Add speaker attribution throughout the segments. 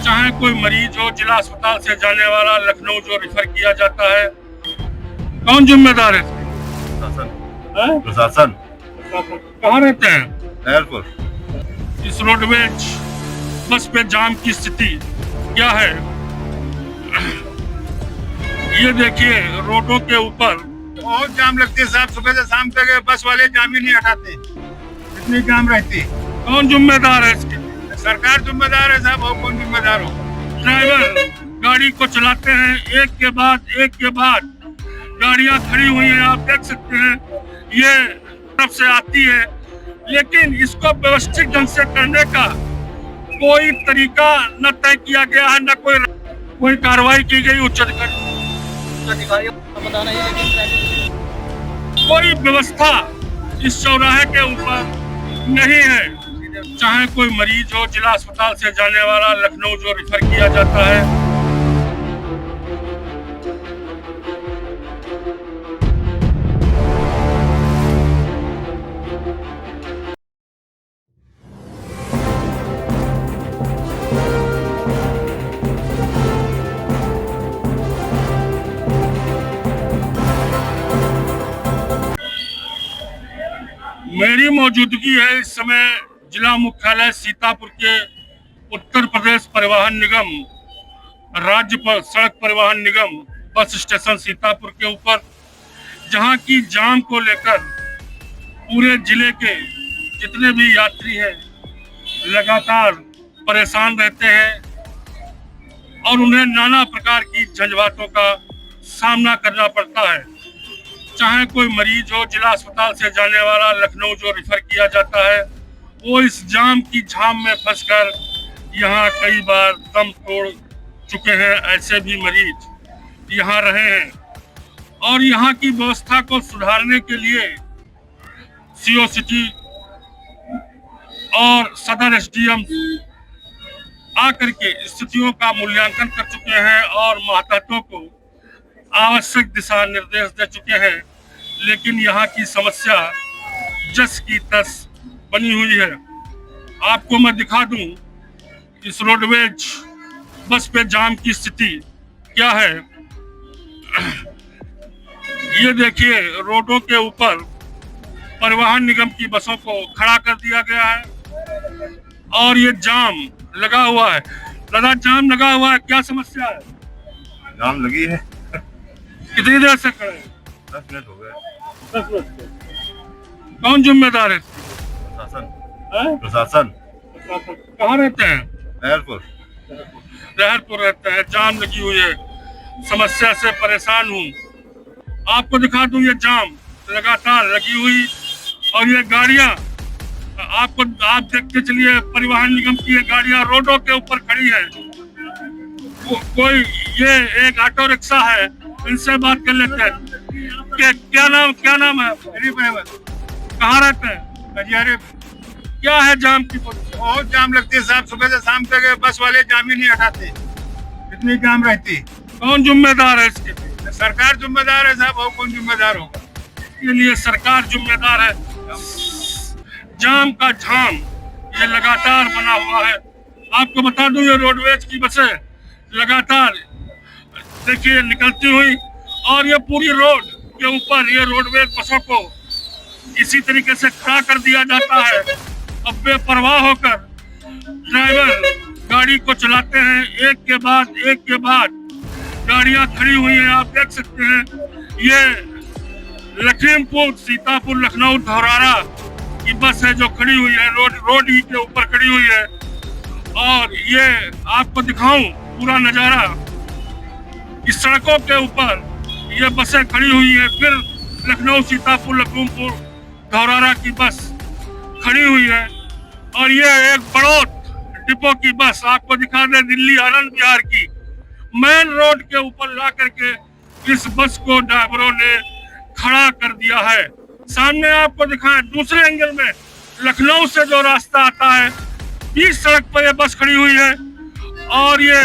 Speaker 1: चाहे कोई मरीज हो जिला अस्पताल से जाने वाला लखनऊ जो रेफर किया जाता है, कौन जिम्मेदार है?
Speaker 2: प्रशासन। प्रशासन
Speaker 1: कहाँ रहते हैं?
Speaker 2: एयरपोर्ट।
Speaker 1: इस रोडवेज बस पे जाम की स्थिति क्या है? ये देखिए रोडों के ऊपर
Speaker 2: बहुत जाम लगती है साहब, सुबह से शाम तक बस वाले जाम ही नहीं हटाते, इतनी जाम रहती है।
Speaker 1: कौन जिम्मेदार है इसके?
Speaker 2: सरकार जिम्मेदार है साहब, और कौन जिम्मेदार हो?
Speaker 1: ड्राइवर गाड़ी को चलाते हैं, एक के बाद गाड़ियां खड़ी हुई हैं, आप देख सकते हैं ये तरफ से आती है, लेकिन इसको व्यवस्थित ढंग से करने का कोई तरीका न तय किया गया है, न कोई कार्रवाई की गई उच्च अधिकारियों को बताना है, लेकिन कोई व्यवस्था इस चौराहे के ऊपर नहीं है। चाहे कोई मरीज हो जिला अस्पताल से जाने वाला लखनऊ जो रेफर किया जाता है, मेरी मौजूदगी है इस समय जिला मुख्यालय सीतापुर के उत्तर प्रदेश परिवहन निगम राज्य सड़क परिवहन निगम बस स्टेशन सीतापुर के ऊपर, जहां की जाम को लेकर पूरे जिले के जितने भी यात्री हैं लगातार परेशान रहते हैं और उन्हें नाना प्रकार की झंझावातों का सामना करना पड़ता है। चाहे कोई मरीज हो जिला अस्पताल से जाने वाला लखनऊ जो रेफर किया जाता है, वो इस जाम की झाम में फंसकर यहाँ कई बार दम तोड़ चुके हैं। ऐसे भी मरीज यहाँ रहे हैं और यहाँ की व्यवस्था को सुधारने के लिए सीओ सिटी और सदर एसडीएम आकर के स्थितियों का मूल्यांकन कर चुके हैं और मातहतों को आवश्यक दिशा निर्देश दे चुके हैं, लेकिन यहाँ की समस्या जस की तस बनी हुई है। आपको मैं दिखा दूं इस रोडवेज बस पे जाम की स्थिति क्या है। ये देखिए रोडों के ऊपर परिवहन निगम की बसों को खड़ा कर दिया गया है और ये जाम लगा हुआ है। दादा जाम लगा हुआ है, क्या समस्या है?
Speaker 2: जाम लगी है।
Speaker 1: कितनी देर से खड़े हैं?
Speaker 2: 10 मिनट हो गए।
Speaker 1: 10 मिनट से। कौन जिम्मेदार है?
Speaker 2: प्रशासन। प्रशासन
Speaker 1: कहाँ रहते हैं?
Speaker 2: एयरपोर्ट।
Speaker 1: लहरपुर रहते हैं। जाम लगी हुई है, समस्या से परेशान हूँ। आपको दिखा दूं ये जाम लगातार लगी हुई और ये गाड़ियाँ आप देखते चलिए, परिवहन निगम की ये गाड़ियाँ रोडों के ऊपर खड़ी है। कोई ये एक ऑटो रिक्शा है, इनसे बात कर लेते हैं। क्या नाम है? कहाँ रहते हैं? क्या है जाम की?
Speaker 2: बहुत जाम लगती है साहब, सुबह से शाम तक बस वाले जाम ही नहीं हटाते, इतनी जाम रहती है।
Speaker 1: कौन जिम्मेदार है इसके?
Speaker 2: सरकार जिम्मेदार है साहब, और कौन जिम्मेदार होगा?
Speaker 1: इसके लिए सरकार जिम्मेदार है। जाम का झाम ये लगातार बना हुआ है। आपको बता दूं ये रोडवेज की बसें लगातार देखिए निकलती हुई और ये पूरी रोड के ऊपर ये रोडवेज बसों को इसी तरीके से खड़ा कर दिया जाता है। अब बेपरवाह होकर ड्राइवर गाड़ी को चलाते हैं, एक के बाद गाड़ियां खड़ी हुई हैं। आप देख सकते हैं ये लखीमपुर सीतापुर लखनऊ धौरारा की बस है जो खड़ी हुई है, रोड ही के ऊपर खड़ी हुई है। और ये आपको दिखाऊं पूरा नजारा, इस सड़कों के ऊपर ये बसें खड़ी हुई है, फिर लखनऊ सीतापुर लखीमपुर धौरारा की बस खड़ी हुई है और ये एक बड़ौत डिपो की बस आपको दिखा दे, दिल्ली आनंद विहार की मेन रोड के ऊपर ला करके इस बस को ड्राइवरों ने खड़ा कर दिया है। सामने आपको दिखाएं दूसरे एंगल में लखनऊ से जो रास्ता आता है, इस सड़क पर यह बस खड़ी हुई है और ये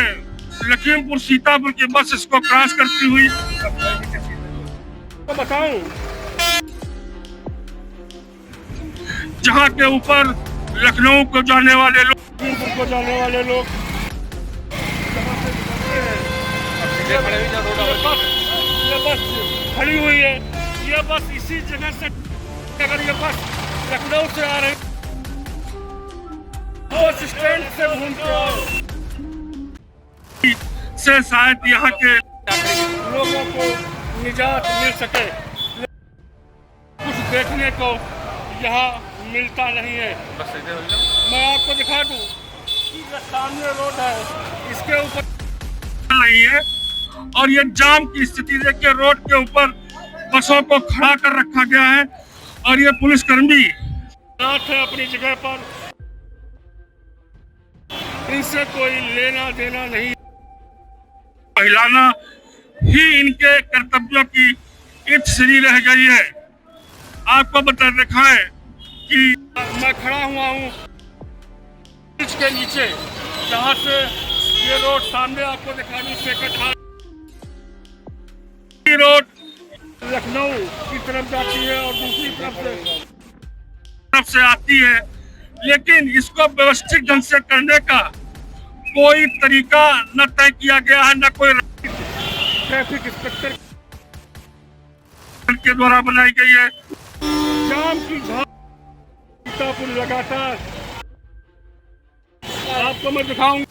Speaker 1: लखीमपुर सीतापुर की बस इसको क्रॉस करती हुई। तो बताऊं जहां के ऊपर लखनऊ को जाने वाले लोग ये बस खड़ी हुई है। ये बस इसी जगह से, अगर ये बस लखनऊ से आ रही बस स्टैंड से घूमते से शायद यहाँ के लोगों को निजात मिल सके, कुछ देखने को यहाँ मिलता नहीं है। मैं आपको दिखा दूं कि जो सामने रोड है इसके ऊपर नहीं है, और ये जाम की स्थिति देखिए। रोड के ऊपर बसों को खड़ा कर रखा गया है और ये पुलिसकर्मी है अपनी जगह पर, इनसे कोई लेना देना नहीं। महिलाना ही इनके कर्तव्यों की एक श्री रह गई है। आपको बता दिखाएं कि मैं खड़ा हुआ हूँ इसके नीचे, जहाँ से ये रोड सामने आपको दिखा दूं, सेकंड हाल रोड लखनऊ की तरफ जाती है और दूसरी तरफ से आती है, लेकिन इसको व्यवस्थित ढंग से करने का कोई तरीका न तय किया गया है, न कोई ट्रैफिक इंस्पेक्टर के द्वारा बनाई गई है। जाम की सीतापुर लगातार आपको मैं दिखाऊंगा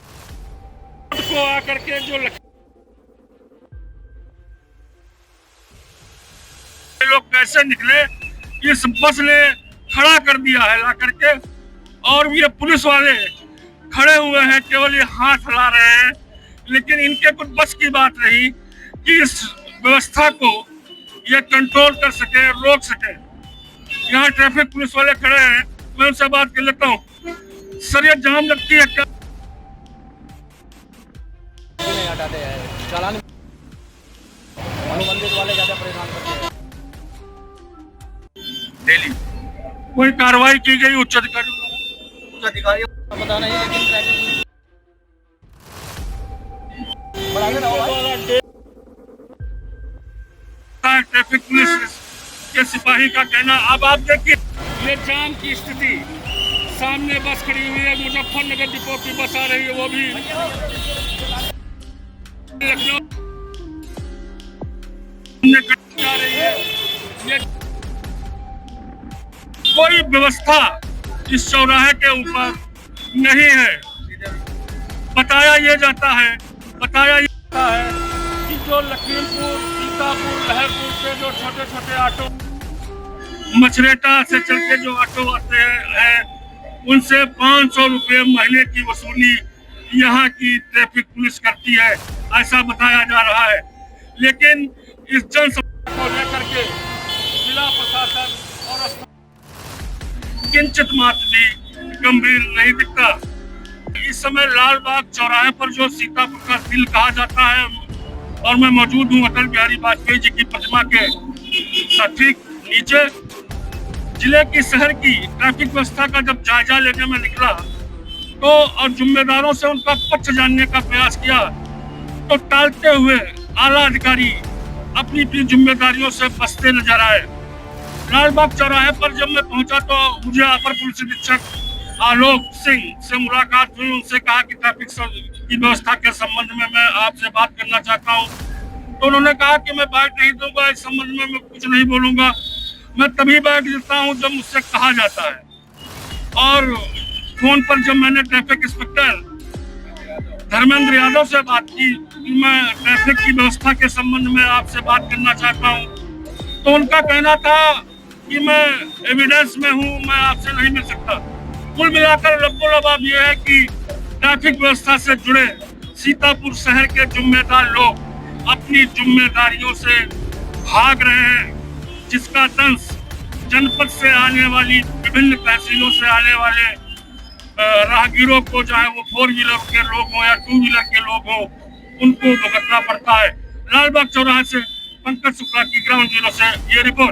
Speaker 1: को आकर के जो लोग कैसे निकले, इस बस ने खड़ा कर दिया है ला करके, और ये पुलिस वाले खड़े हुए हैं, केवल ये हाथ हिला रहे हैं, लेकिन इनके कुछ बस की बात नहीं कि इस व्यवस्था को ये कंट्रोल कर सके, रोक सके। यहाँ ट्रैफिक पुलिस वाले खड़े हैं, मैं उनसे बात कर लेता हूँ। सर ये जाम लगती है क्या?
Speaker 3: चालान अनुबंधित वाले ज्यादा परेशान करते हैं।
Speaker 1: डेली कोई कार्रवाई की गई उच्च अधिकारियों
Speaker 3: का पता नहीं, लेकिन
Speaker 1: ट्रैफिक पुलिस के सिपाही का कहना। अब आप देखिए ये जाम की स्थिति, सामने बस खड़ी हुई है, मुजफ्फरनगर डिपो की बस आ रही है, वो भी लखनऊ जा रही है। ये कोई व्यवस्था इस चौराहे के ऊपर नहीं है। बताया ये जाता है कि जो लखीमपुर, सीतापुर, लहरपुर से जो छोटे छोटे ऑटो, मछरेटा से चल के जो ऑटो आते हैं, उनसे 500 रुपये महीने की वसूली यहाँ की ट्रैफिक पुलिस करती है, ऐसा बताया जा रहा है। लेकिन इस जनसमस्या को लेकर के जिला प्रशासन और किंचित मात्र भी गंभीर नहीं दिखता। इस समय लाल बाग चौराहे पर जो सीतापुर का दिल कहा जाता है, और मैं मौजूद हूँ अटल बिहारी वाजपेयी जी की प्रतिमा के ठीक नीचे। जिले की शहर की ट्रैफिक व्यवस्था का जब जायजा लेने में निकला तो और जिम्मेदारों से उनका पक्ष जानने का प्रयास किया, तो टालते हुए आला अधिकारी अपनी अपनी जिम्मेदारियों से बचते नजर आए। लालबाग चौराहे पर जब मैं पहुंचा तो मुझे अपर पुलिस अधीक्षक आलोक सिंह से मुलाकात हुई। उनसे कहा कि ट्रैफिक की व्यवस्था के संबंध में मैं आपसे बात करना चाहता हूं, तो उन्होंने कहा कि मैं बाइट नहीं दूंगा, इस संबंध में मैं कुछ नहीं बोलूंगा, मैं तभी बाइट देता हूं जब मुझसे कहा जाता है। और फोन पर जब मैंने ट्रैफिक इंस्पेक्टर धर्मेंद्र यादव से बात की कि मैं ट्रैफिक की व्यवस्था के संबंध में आपसे बात करना चाहता हूं, तो उनका कहना था कि मैं एविडेंस में हूं, मैं आपसे नहीं मिल सकता। कुल मिलाकर लब्बो-लबाब ये है कि ट्रैफिक व्यवस्था से जुड़े सीतापुर शहर के जिम्मेदार लोग अपनी जिम्मेदारियों से भाग रहे हैं, जिसका दंश जनपद से आने वाली विभिन्न तहसीलों से आने वाले राहगीरों को, चाहे वो 4 व्हीलर के लोग हों या 2 व्हीलर के लोग हों, उनको भुगतना पड़ता है। लालबाग चौराहे से पंकज शुक्ला की ग्राउंड जीरो से ये रिपोर्ट।